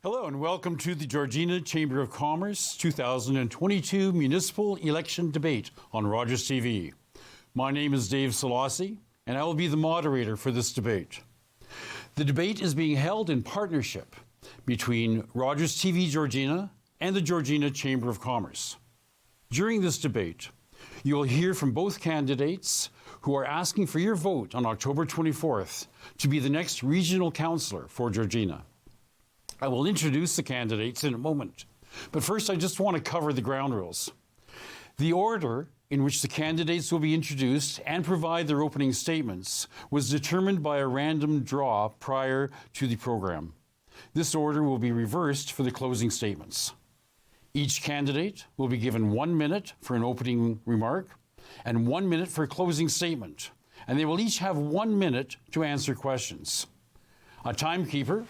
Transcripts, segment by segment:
Hello and welcome to the Georgina Chamber of Commerce 2022 Municipal Election Debate on Rogers TV. My name is Dave Selassie and I will be the moderator for this debate. The debate is being held in partnership between Rogers TV Georgina and the Georgina Chamber of Commerce. During this debate, you will hear from both candidates who are asking for your vote on October 24th to be the next regional councillor for Georgina. I will introduce the candidates in a moment, but first I just want to cover the ground rules. The order in which the candidates will be introduced and provide their opening statements was determined by a random draw prior to the program. This order will be reversed for the closing statements. Each candidate will be given 1 minute for an opening remark and 1 minute for a closing statement, and they will each have 1 minute to answer questions. A timekeeper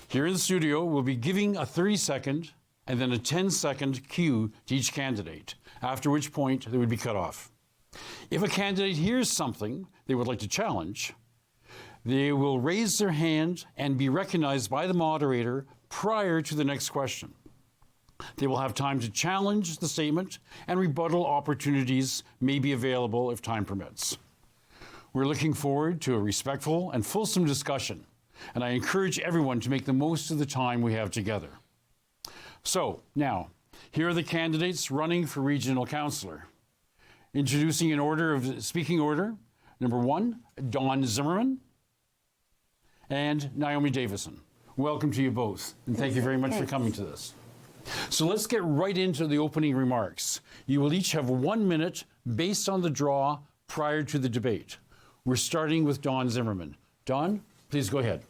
here in the studio will be giving a 30-second and then a 10-second cue to each candidate, after which point they would be cut off. If a candidate hears something they would like to challenge, they will raise their hand and be recognized by the moderator prior to the next question. They will have time to challenge the statement, and rebuttal opportunities may be available if time permits. We're looking forward to a respectful and fulsome discussion, and I encourage everyone to make the most of the time we have together. So, now, here are the candidates running for regional councillor. Introducing in order of speaking order, number 1, Dawn Zimmerman and Naomi Davison. Welcome to you both, and thank you very much for coming to this. So let's get right into the opening remarks. You will each have 1 minute based on the draw prior to the debate. We're starting with Dawn Zimmerman. Dawn, please go ahead.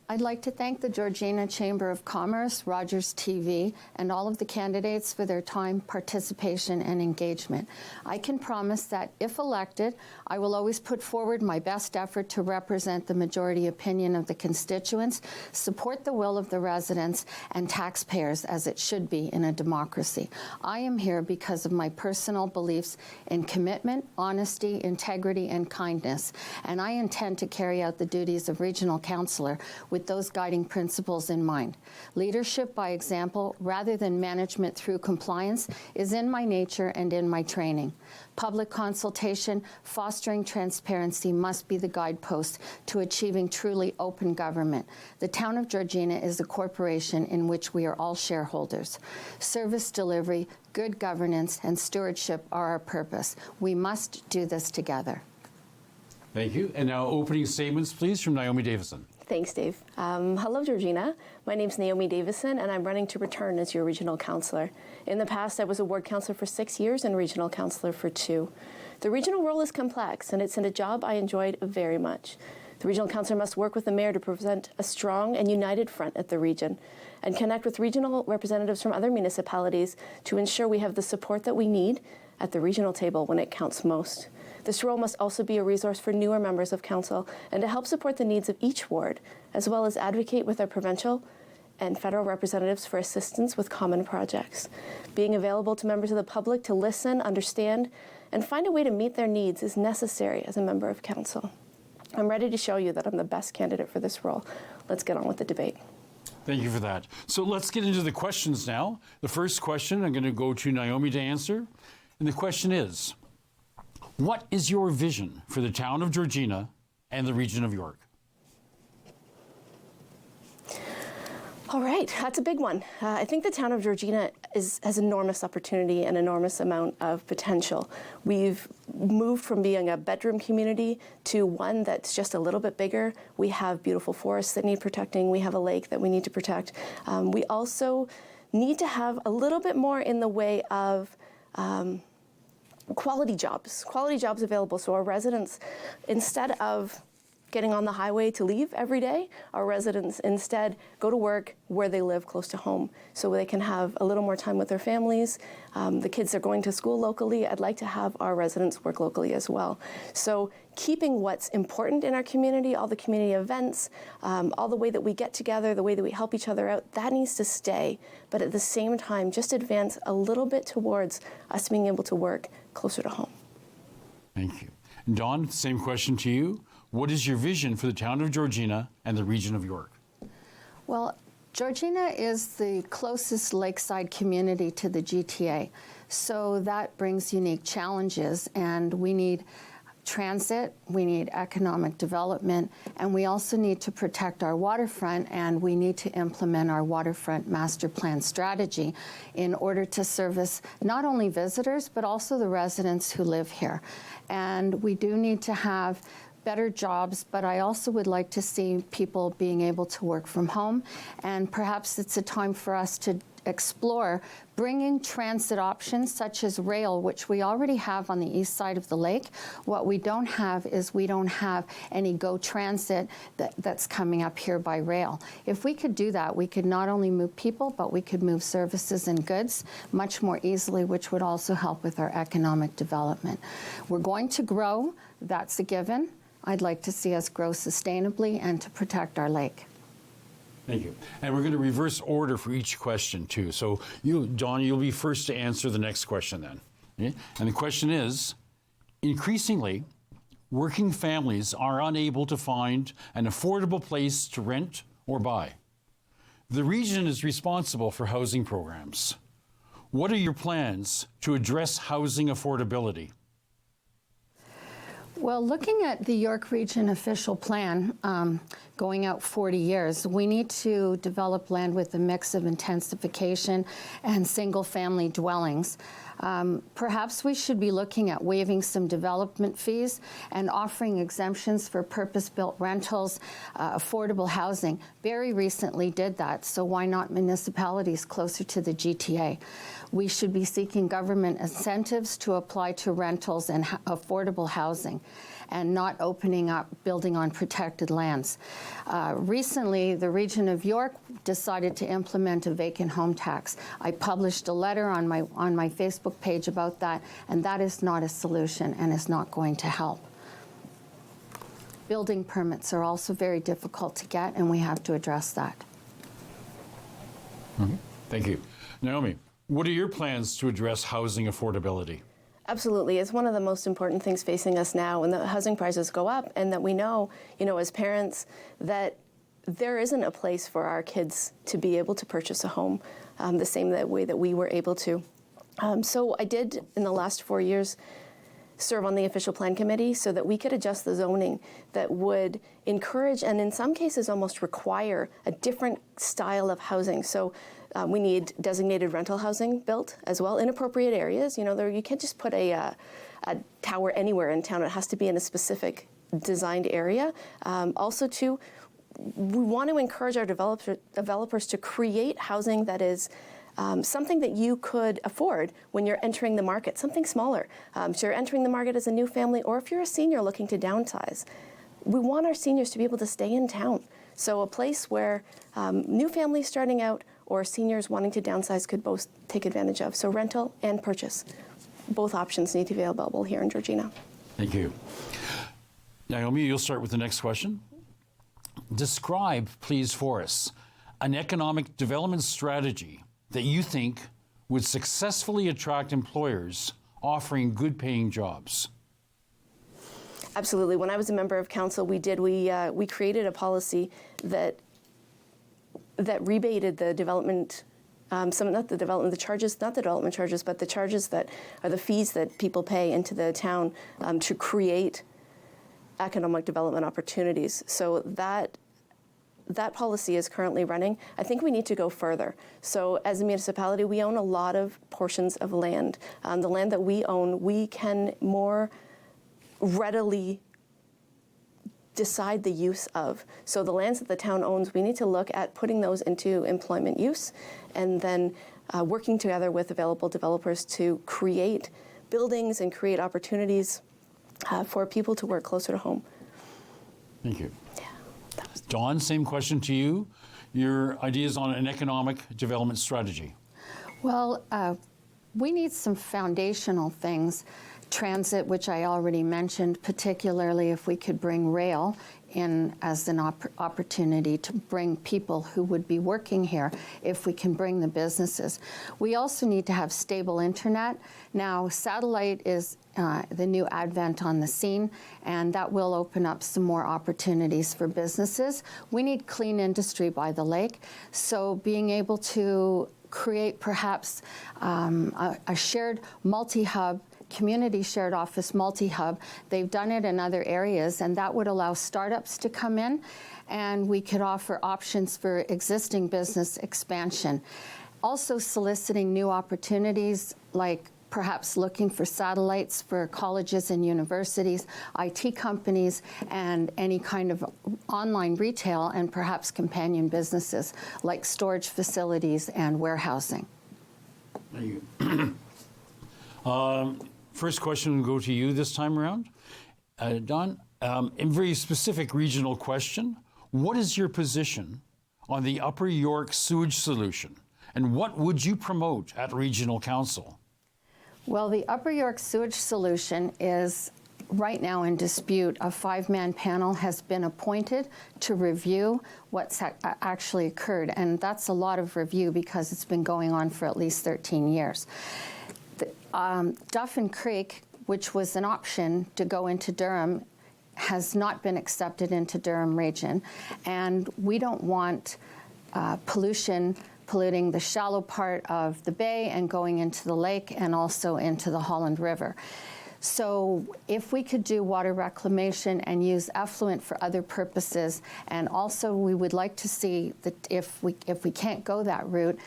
I'd like to thank the Georgina Chamber of Commerce, Rogers TV, and all of the candidates for their time, participation, and engagement. I can promise that if elected, I will always put forward my best effort to represent the majority opinion of the constituents, support the will of the residents and taxpayers as it should be in a democracy. I am here because of my personal beliefs in commitment, honesty, integrity, and kindness, and I intend to carry out the duties of regional councillor with those guiding principles in mind. Leadership by example, rather than management through compliance, is in my nature and in my training. Public consultation, fostering transparency must be the guidepost to achieving truly open government. The town of Georgina is a corporation in which we are all shareholders. Service delivery, good governance, and stewardship are our purpose. We must do this together. Thank you. And now opening statements, please, from Naomi Davison. Thanks, Dave. Hello, Georgina. My name's Naomi Davison, and I'm running to return as your regional councillor. In the past, I was a ward councillor for 6 years and regional councillor for 2. The regional role is complex, and it's in a job I enjoyed very much. The regional councillor must work with the mayor to present a strong and united front at the region and connect with regional representatives from other municipalities to ensure we have the support that we need at the regional table when it counts most. This role must also be a resource for newer members of council and to help support the needs of each ward, as well as advocate with our provincial and federal representatives for assistance with common projects. Being available to members of the public to listen, understand, and find a way to meet their needs is necessary as a member of council. I'm ready to show you that I'm the best candidate for this role. Let's get on with the debate. Thank you for that. So let's get into the questions now. The first question I'm going to go to Naomi to answer. And the question is, what is your vision for the town of Georgina and the region of York? All right, that's a big one. I think the town of Georgina has enormous opportunity and enormous amount of potential. We've moved from being a bedroom community to one that's just a little bit bigger. We have beautiful forests that need protecting. We have a lake that we need to protect. We also need to have a little bit more in the way of quality jobs available. So our residents, instead of getting on the highway to leave every day, our residents instead go to work where they live close to home so they can have a little more time with their families. The kids are going to school locally. I'd like to have our residents work locally as well. So keeping what's important in our community, all the community events, all the way that we get together, the way that we help each other out, that needs to stay. But at the same time, just advance a little bit towards us being able to work closer to home. Thank you. Dawn, same question to you. What is your vision for the town of Georgina and the region of York? Well, Georgina is the closest lakeside community to the GTA, so that brings unique challenges, and we need transit, we need economic development, and we also need to protect our waterfront, and we need to implement our waterfront master plan strategy in order to service not only visitors, but also the residents who live here. And we do need to have better jobs, but I also would like to see people being able to work from home, and perhaps it's a time for us to explore bringing transit options such as rail, which we already have on the east side of the lake. What we don't have is we don't have any GO Transit that's coming up here by rail. If we could do that, we could not only move people, but we could move services and goods much more easily, which would also help with our economic development. We're going to grow, that's a given. I'd like to see us grow sustainably and to protect our lake. Thank you. And we're going to reverse order for each question, too. So, you, John, you'll be first to answer the next question then. Okay? And the question is, increasingly, working families are unable to find an affordable place to rent or buy. The region is responsible for housing programs. What are your plans to address housing affordability? Well, looking at the York Region official plan, going out 40 years, we need to develop land with a mix of intensification and single-family dwellings. Perhaps we should be looking at waiving some development fees and offering exemptions for purpose-built rentals, affordable housing. Barrie recently did that, so why not municipalities closer to the GTA? We should be seeking government incentives to apply to rentals and affordable housing, and not opening up building on protected lands. Recently, the region of York decided to implement a vacant home tax. I published a letter on my Facebook page about that, and that is not a solution and is not going to help. Building permits are also very difficult to get, and we have to address that. Mm-hmm. Thank you. Naomi, what are your plans to address housing affordability? Absolutely. It's one of the most important things facing us now when the housing prices go up, and that we know, as parents, that there isn't a place for our kids to be able to purchase a home the same way that we were able to. So I did, in the last 4 years, serve on the official plan committee so that we could adjust the zoning that would encourage and in some cases almost require a different style of housing. So we need designated rental housing built as well in appropriate areas. You can't just put a tower anywhere in town. It has to be in a specific designed area. Also, too, we want to encourage our developers to create housing that is something that you could afford when you're entering the market, something smaller. So you're entering the market as a new family, or if you're a senior looking to downsize. We want our seniors to be able to stay in town. So a place where new families starting out or seniors wanting to downsize could both take advantage of. So rental and purchase. Both options need to be available here in Georgina. Thank you. Naomi, you'll start with the next question. Describe, please, for us, an economic development strategy that you think would successfully attract employers offering good-paying jobs. Absolutely. When I was a member of council, we created a policy that rebated the development, not the development charges that are the fees that people pay into the town to create economic development opportunities. So that policy is currently running. I think we need to go further. So as a municipality, we own a lot of portions of land. The land that we own, we can more readily decide the use of. So the lands that the town owns, we need to look at putting those into employment use and then working together with available developers to create buildings and create opportunities for people to work closer to home. Thank you. Yeah, Dawn, same question to you. Your ideas on an economic development strategy. Well, we need some foundational things. Transit, which I already mentioned, particularly if we could bring rail in as an opportunity to bring people who would be working here, if we can bring the businesses. We also need to have stable internet. Now, satellite is the new advent on the scene, and that will open up some more opportunities for businesses. We need clean industry by the lake, so being able to create perhaps a shared multi-hub, community shared office multi-hub. They've done it in other areas, and that would allow startups to come in, and we could offer options for existing business expansion. Also soliciting new opportunities, like perhaps looking for satellites for colleges and universities, IT companies, and any kind of online retail, and perhaps companion businesses like storage facilities and warehousing. Thank you. First question will go to you this time around. Don, a very specific regional question. What is your position on the Upper York sewage solution, and what would you promote at Regional Council? Well, the Upper York sewage solution is right now in dispute. A 5-man panel has been appointed to review what's actually occurred, and that's a lot of review because it's been going on for at least 13 years. Duffin Creek, which was an option to go into Durham, has not been accepted into Durham region, and we don't want polluting the shallow part of the bay and going into the lake and also into the Holland River. So if we could do water reclamation and use effluent for other purposes, and also we would like to see that if we can't go that route,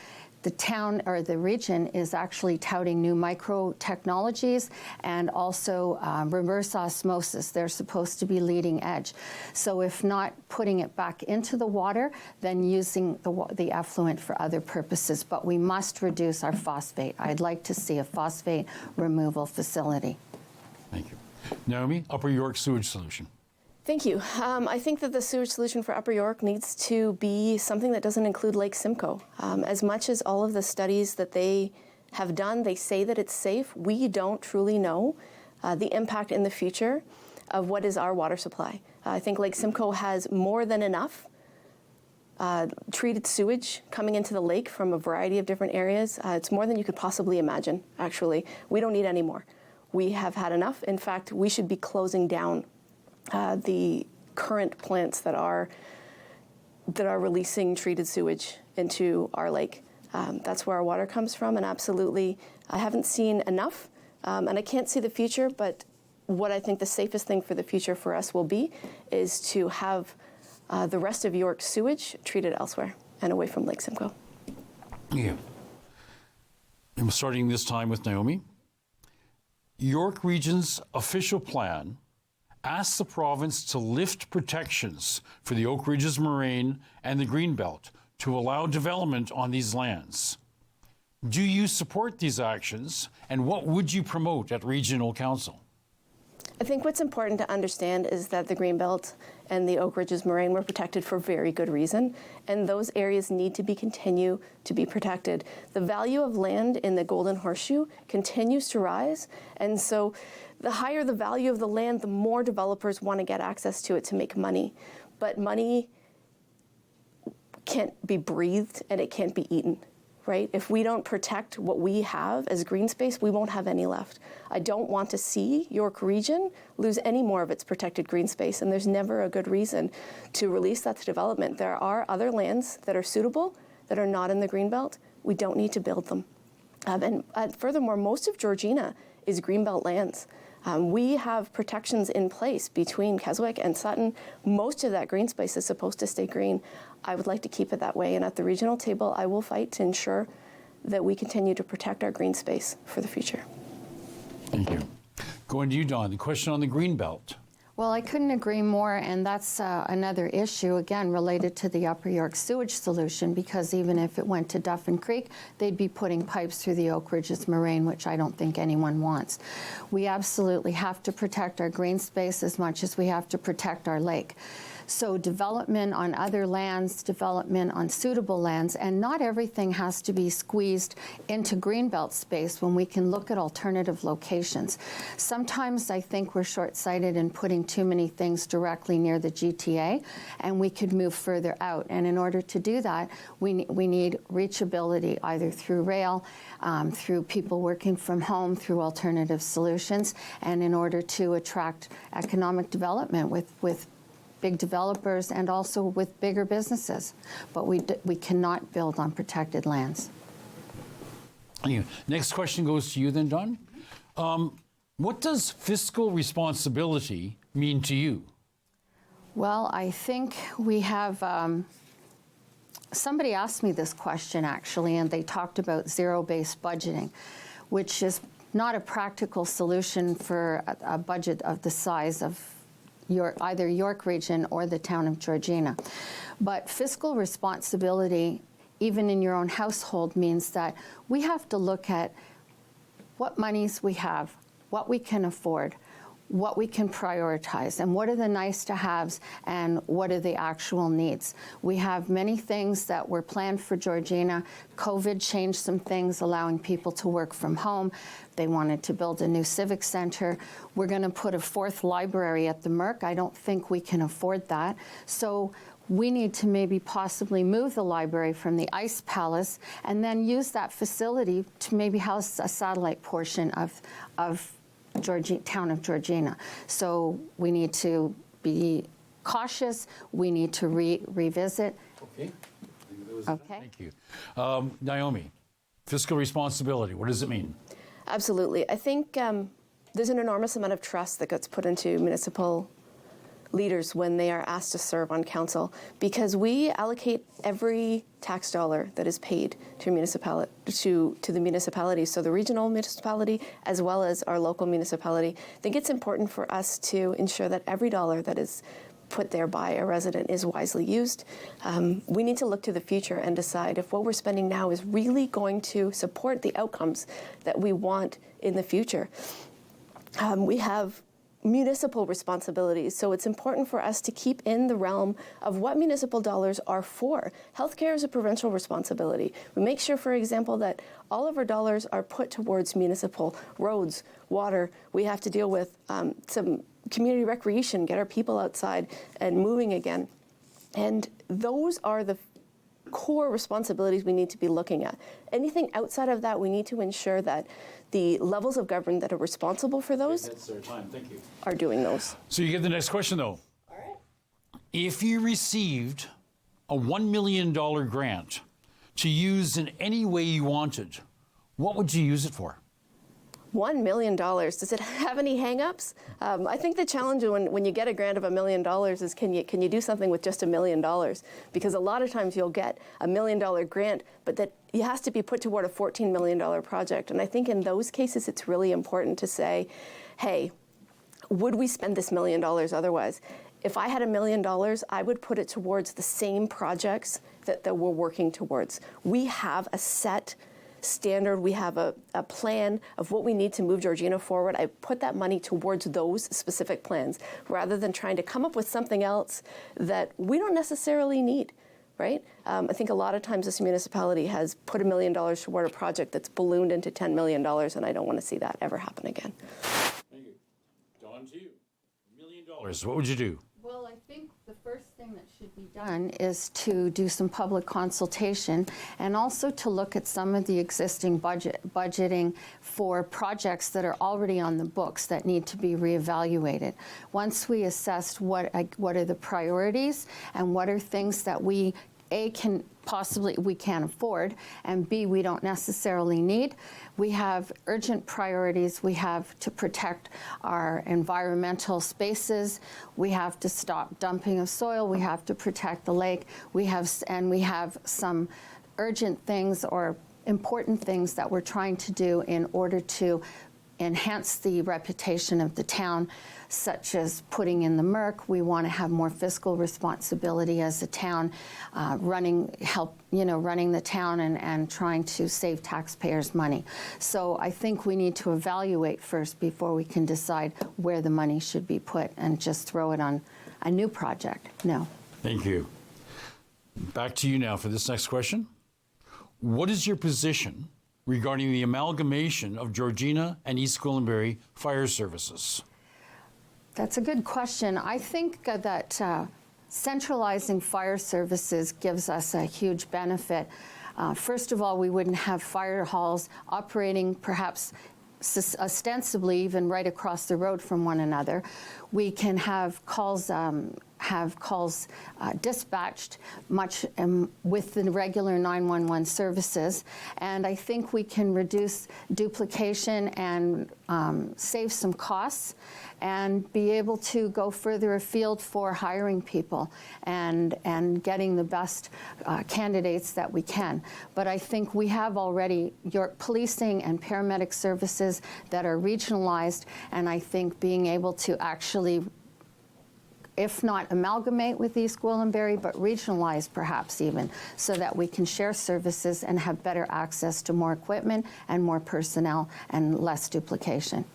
the town or the region is actually touting new micro technologies and also reverse osmosis. They're supposed to be leading edge. So if not putting it back into the water, then using the effluent for other purposes. But we must reduce our phosphate. I'd like to see a phosphate removal facility. Thank you. Naomi, Upper York sewage solution. Thank you. I think that the sewage solution for Upper York needs to be something that doesn't include Lake Simcoe. As much as all of the studies that they have done, they say that it's safe, we don't truly know the impact in the future of what is our water supply. I think Lake Simcoe has more than enough treated sewage coming into the lake from a variety of different areas. It's more than you could possibly imagine, actually. We don't need any more. We have had enough. In fact, we should be closing down the current plants that are releasing treated sewage into our lake. That's where our water comes from, and absolutely, I haven't seen enough, and I can't see the future, but what I think the safest thing for the future for us will be is to have the rest of York's sewage treated elsewhere and away from Lake Simcoe. Yeah. I'm starting this time with Naomi. York Region's official plan asks the province to lift protections for the Oak Ridges Moraine and the Greenbelt to allow development on these lands. Do you support these actions, and what would you promote at Regional Council? I think what's important to understand is that the Greenbelt and the Oak Ridges Moraine were protected for very good reason, and those areas need to continue to be protected. The value of land in the Golden Horseshoe continues to rise, and so the higher the value of the land, the more developers want to get access to it to make money. But money can't be breathed and it can't be eaten, right? If we don't protect what we have as green space, we won't have any left. I don't want to see York Region lose any more of its protected green space, and there's never a good reason to release that to development. There are other lands that are suitable that are not in the Greenbelt. We don't need to build them. And furthermore, most of Georgina is Greenbelt lands. We have protections in place between Keswick and Sutton. Most of that green space is supposed to stay green. I would like to keep it that way, and at the regional table, I will fight to ensure that we continue to protect our green space for the future. Thank you. Going to you, Don, the question on the Greenbelt. Well, I couldn't agree more, and that's another issue, again, related to the Upper York sewage solution, because even if it went to Duffin Creek, they'd be putting pipes through the Oak Ridges Moraine, which I don't think anyone wants. We absolutely have to protect our green space as much as we have to protect our lake. So development on other lands, development on suitable lands, and not everything has to be squeezed into greenbelt space when we can look at alternative locations. Sometimes I think we're short-sighted in putting too many things directly near the GTA, and we could move further out. And in order to do that, we need reachability, either through rail, through people working from home, through alternative solutions, and in order to attract economic development with big developers and also with bigger businesses. But we cannot build on protected lands. Thank you. Next question goes to you then, Don. What does fiscal responsibility mean to you? Well, I think we have, somebody asked me this question actually, and they talked about zero-based budgeting, which is not a practical solution for a budget of the size of either York Region or the town of Georgina. But fiscal responsibility, even in your own household, means that we have to look at what monies we have, what we can afford, what we can prioritize, and what are the nice to haves and what are the actual needs. We have many things that were planned for Georgina. COVID changed some things, allowing people to work from home. They wanted to build a new civic center. We're going to put a 4th library at the Merc. I don't think we can afford that. So we need to maybe possibly move the library from the Ice Palace and then use that facility to maybe house a satellite portion of town of Georgina. So we need to be cautious. We need to revisit. Okay. Okay. Thank you. Naomi, fiscal responsibility, what does it mean? Absolutely. I think there's an enormous amount of trust that gets put into municipal leaders when they are asked to serve on council, because we allocate every tax dollar that is paid to the municipality, so the regional municipality as well as our local municipality. I think it's important for us to ensure that every dollar that is put there by a resident is wisely used. We need to look to the future and decide if what we're spending now is really going to support the outcomes that we want in the future. We have municipal responsibilities, so it's important for us to keep in the realm of what municipal dollars are for. Healthcare is a provincial responsibility. We make sure, for example, that all of our dollars are put towards municipal roads, water. We have to deal with some community recreation, get our people outside and moving again. And those are the core responsibilities we need to be looking at. Anything outside of that, we need to ensure that the levels of government that are responsible for those That's our time. Thank you. are doing those. So you get the next question, though. All right. If you received a $1 million grant to use in any way you wanted, what would you use it for? $1 million. Does it have any hang-ups? I think the challenge when you get a grant of $1 million is can you do something with just $1 million? Because a lot of times you'll get a $1 million grant, but that it has to be put toward a $14 million project. And I think in those cases it's really important to say, hey, would we spend this $1 million otherwise? If I had $1 million, I would put it towards the same projects that we're working towards. We have a set standard, we have a plan of what we need to move Georgina forward. I put that money towards those specific plans rather than trying to come up with something else that we don't necessarily need, right? I think a lot of times this municipality has put $1 million toward a project that's ballooned into $10 million, and I don't want to see that ever happen again. Thank you. Don, to you. $1 million. What would you do? Well, I think the first thing that should be done is to do some public consultation and also to look at some of the existing budgeting for projects that are already on the books that need to be reevaluated. Once we assess what are the priorities and what are things that we can't afford, and B, we don't necessarily need. We have urgent priorities. We have to protect our environmental spaces. We have to stop dumping of soil. We have to protect the lake. We have some urgent things or important things that we're trying to do in order to enhance the reputation of the town, such as putting in the Merc. We want to have more fiscal responsibility as a town, running the town and trying to save taxpayers' money. So I think we need to evaluate first before we can decide where the money should be put and just throw it on a new project, no. Thank you. Back to you now for this next question. What is your position regarding the amalgamation of Georgina and East Gwillimbury fire services? That's a good question. I think that centralizing fire services gives us a huge benefit. First of all, we wouldn't have fire halls operating perhaps ostensibly even right across the road from one another. We can have calls dispatched much with the regular 911 services, and I think we can reduce duplication and save some costs and be able to go further afield for hiring people and getting the best candidates that we can. But I think we have already York policing and paramedic services that are regionalized, and I think being able to actually, if not amalgamate with East Gwillimbury, but regionalize perhaps even, so that we can share services and have better access to more equipment and more personnel and less duplication.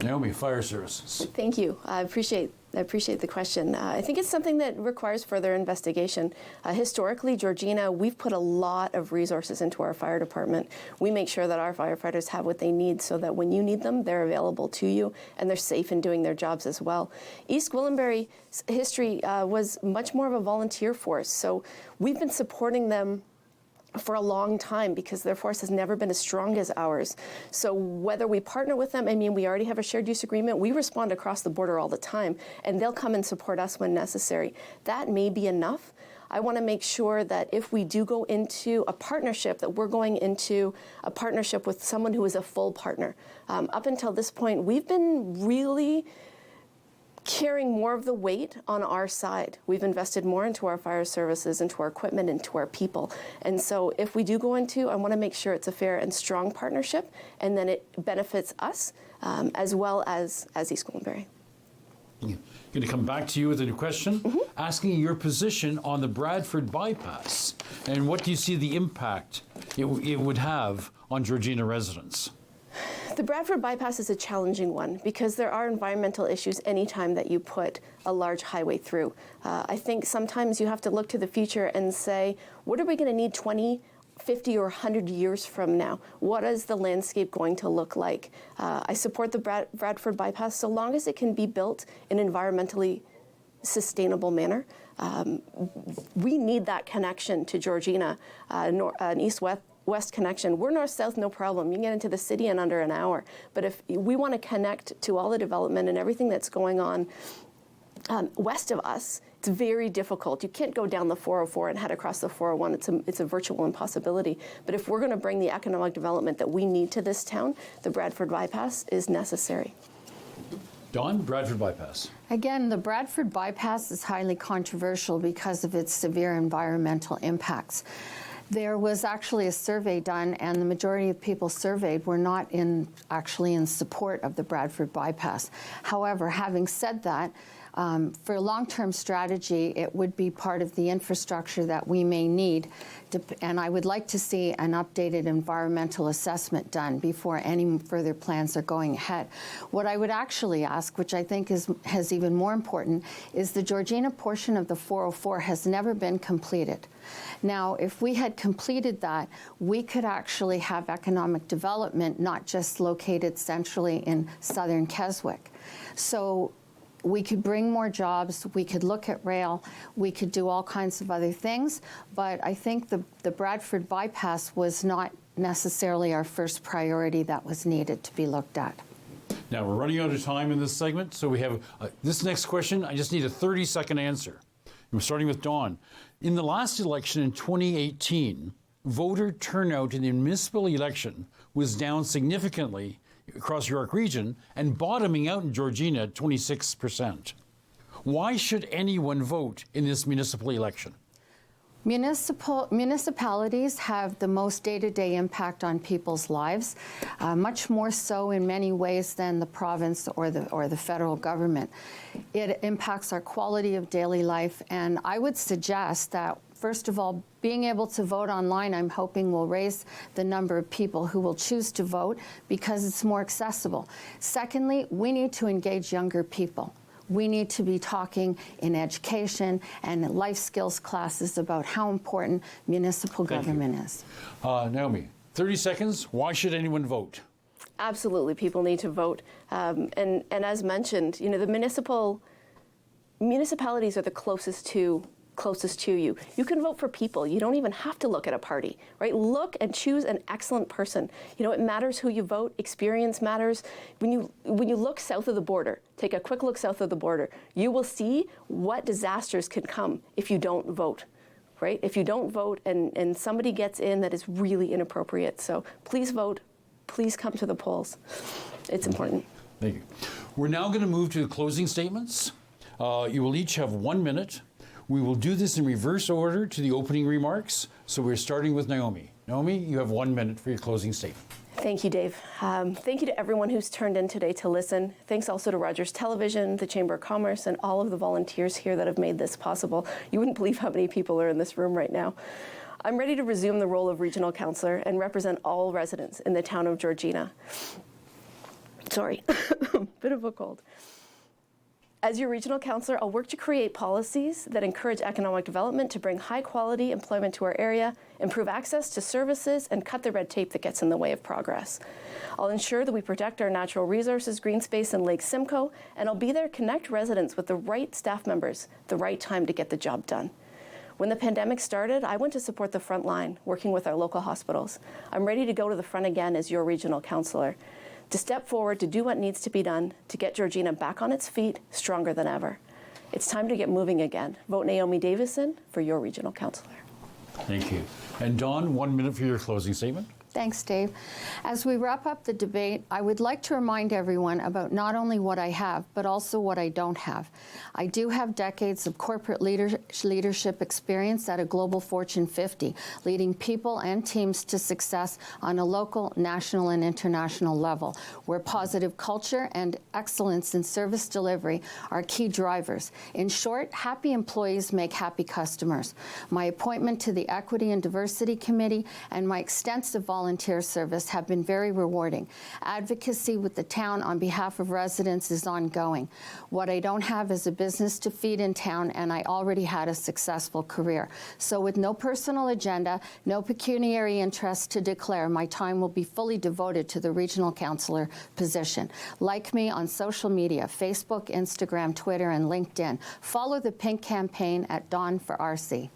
Naomi, fire services. Thank you. I appreciate the question. I think it's something that requires further investigation. Historically, Georgina, we've put a lot of resources into our fire department. We make sure that our firefighters have what they need so that when you need them, they're available to you and they're safe in doing their jobs as well. East Gwillimbury's history was much more of a volunteer force, so we've been supporting them for a long time because their force has never been as strong as ours. So whether we partner with them, I mean, we already have a shared use agreement. We respond across the border all the time, and they'll come and support us when necessary. That may be enough. I want to make sure that if we do go into a partnership, that we're going into a partnership with someone who is a full partner. Up until this point, we've been really carrying more of the weight on our side. We've invested more into our fire services, into our equipment, into our people. And so if we do go into, I want to make sure it's a fair and strong partnership, and then it benefits us as well as East Gwillimbury. I'm going to come back to you with a new question, asking your position on the Bradford Bypass, and what do you see the impact it would have on Georgina residents? The Bradford Bypass is a challenging one because there are environmental issues anytime that you put a large highway through. I think sometimes you have to look to the future and say, what are we going to need 20, 50, or 100 years from now? What is the landscape going to look like? I support the Bradford Bypass so long as it can be built in an environmentally sustainable manner. We need that connection to Georgina, an east-west connection. We're north-south, no problem. You can get into the city in under an hour. But if we want to connect to all the development and everything that's going on west of us, it's very difficult. You can't go down the 404 and head across the 401. It's a virtual impossibility. But if we're going to bring the economic development that we need to this town, the Bradford Bypass is necessary. Dawn, Bradford Bypass. Again, the Bradford Bypass is highly controversial because of its severe environmental impacts. There was actually a survey done, and the majority of people surveyed were not actually in support of the Bradford Bypass. However, having said that, for a long-term strategy, it would be part of the infrastructure that we may need, and I would like to see an updated environmental assessment done before any further plans are going ahead. What I would actually ask, which I think has even more important, is the Georgina portion of the 404 has never been completed. Now, if we had completed that, we could actually have economic development, not just located centrally in southern Keswick. So we could bring more jobs, we could look at rail, we could do all kinds of other things, but I think the Bradford Bypass was not necessarily our first priority that was needed to be looked at. Now, we're running out of time in this segment, so we have this next question. I just need a 30-second answer. We're starting with Dawn. In the last election in 2018, voter turnout in the municipal election was down significantly across York Region and bottoming out in Georgina at 26%. Why should anyone vote in this municipal election? Municipalities have the most day-to-day impact on people's lives, much more so in many ways than the province or the federal government. It impacts our quality of daily life, and I would suggest that, first of all, being able to vote online, I'm hoping, will raise the number of people who will choose to vote because it's more accessible. Secondly, we need to engage younger people. We need to be talking in education and life skills classes about how important municipal government is. Naomi, 30 seconds. Why should anyone vote? Absolutely, people need to vote. And as mentioned, you know, the municipalities are the closest to you. You can vote for people. You don't even have to look at a party, right? Look and choose an excellent person. You know, it matters who you vote. Experience matters. When you look south of the border, take a quick look south of the border, you will see what disasters can come if you don't vote, right? If you don't vote and somebody gets in that is really inappropriate. So please vote. Please come to the polls. It's important. Thank you. We're now going to move to the closing statements. You will each have 1 minute. We will do this in reverse order to the opening remarks. So we're starting with Naomi. Naomi, you have 1 minute for your closing statement. Thank you, Dave. Thank you to everyone who's turned in today to listen. Thanks also to Rogers Television, the Chamber of Commerce, and all of the volunteers here that have made this possible. You wouldn't believe how many people are in this room right now. I'm ready to resume the role of Regional Councillor and represent all residents in the town of Georgina. Sorry, bit of a cold. As your Regional Councillor, I'll work to create policies that encourage economic development to bring high-quality employment to our area, improve access to services, and cut the red tape that gets in the way of progress. I'll ensure that we protect our natural resources, green space, and Lake Simcoe, and I'll be there to connect residents with the right staff members, the right time to get the job done. When the pandemic started, I went to support the front line, working with our local hospitals. I'm ready to go to the front again as your Regional Councillor, to step forward to do what needs to be done to get Georgina back on its feet, stronger than ever. It's time to get moving again. Vote Naomi Davison for your Regional Councillor. Thank you. And Dawn, 1 minute for your closing statement. Thanks, Dave. As we wrap up the debate, I would like to remind everyone about not only what I have, but also what I don't have. I do have decades of corporate leadership experience at a global Fortune 50, leading people and teams to success on a local, national, and international level, where positive culture and excellence in service delivery are key drivers. In short, happy employees make happy customers. My appointment to the Equity and Diversity Committee and my extensive volunteer service have been very rewarding. Advocacy with the town on behalf of residents is ongoing. What I don't have is a business to feed in town, and I already had a successful career. So with no personal agenda, no pecuniary interest to declare, my time will be fully devoted to the Regional Councillor position. Like me on social media, Facebook, Instagram, Twitter, and LinkedIn. Follow the Pink campaign at Dawn for RC.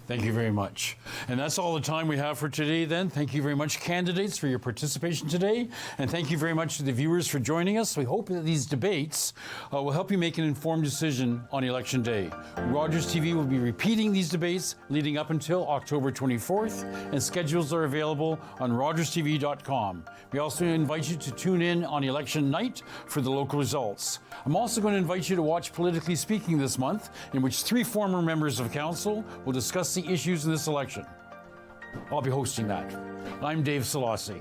Thank you very much. And that's all the time we have for today then. Thank you very much, candidates, for your participation today. And thank you very much to the viewers for joining us. We hope that these debates will help you make an informed decision on Election Day. Rogers TV will be repeating these debates leading up until October 24th, and schedules are available on rogerstv.com. We also invite you to tune in on election night for the local results. I'm also going to invite you to watch Politically Speaking this month, in which 3 former members of council will discuss the issues in this election. I'll be hosting that. I'm Dave Selassie.